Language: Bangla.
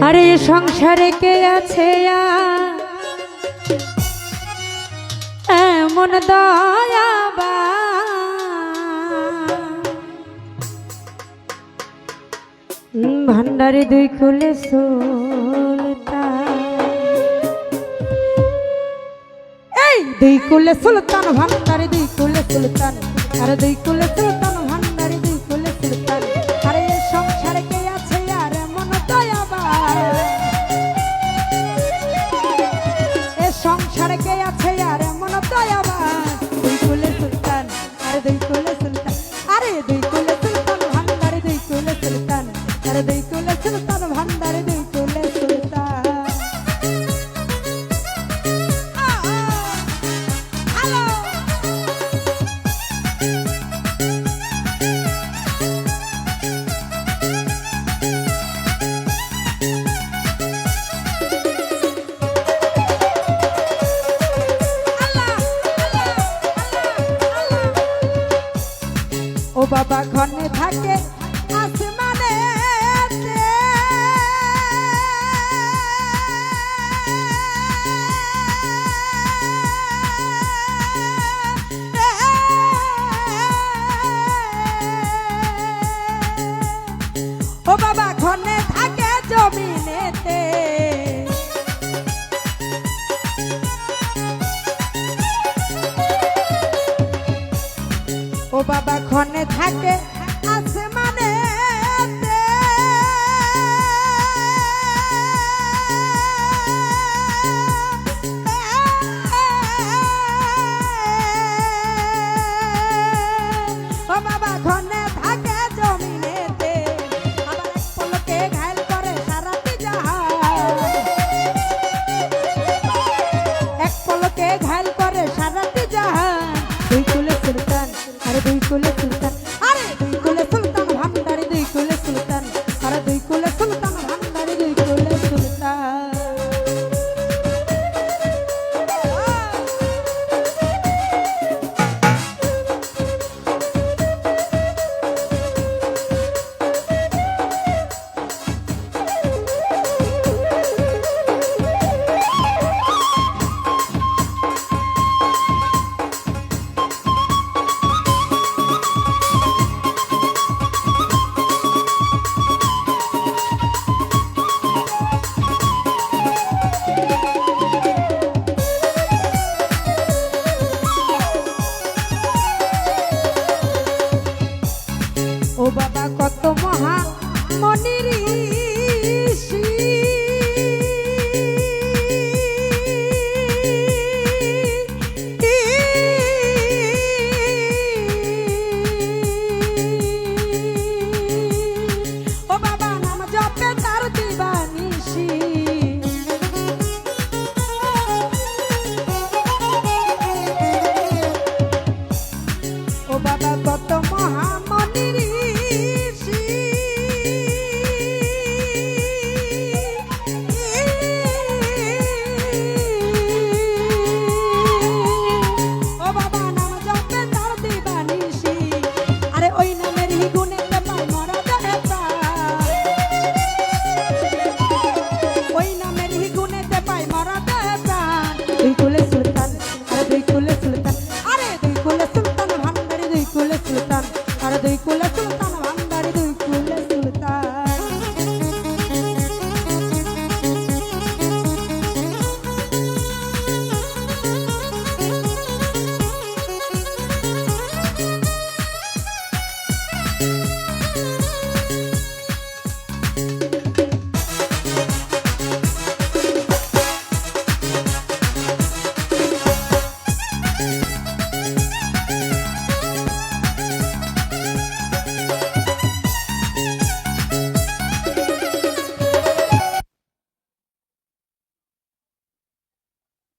আরে সংসারে কে আছে এমন দয়াবা ভান্ডারে দুই কুলে সুলতান, এই দুই কুলে সুলতান ভান্ডারে দুই কুলে সুলতান, আর দুই কুলে সুলতান ভান্ডারে দুই কুলে সুলতান। আরে সংসারে কে আছে আর এমন দয়াবা, এ সংসারে কে আছে আর এমন দয়াবা, দুই কুলে সুলতান আর দুই কুলে সুলতান, আরে দুই কুলে সুলতান ভান্ডারে দুই কুলে সুলতান, আর দুই কুলে সুলতান ভান্ডারে দুই কুলে সুলতান। ও বাবা ঘনে থাকে আসমানে, ও বাবা ঘনে থাকে জমিনেতে, ও বাবা ঘনে থাকে আসমানে, ও বাবা ঘনে থাকে জমিনেতে, আবার এক পলকে ঘায়ল করে সারাটি জাহান, এক পলকে ঘায়ল করে সারাটি জাহান। দুই কুলে সুলতান আরে দুই কুলে সুলতান, আরে দুই কুলে সুলতান ভান্ডারে দুই কুলে সুলতান, আরে দুই কুলে সুলতান ভান্ডারে দুই কুলে সুলতান। ও বাবা কত মহা মনির ঋষি, ও বাবা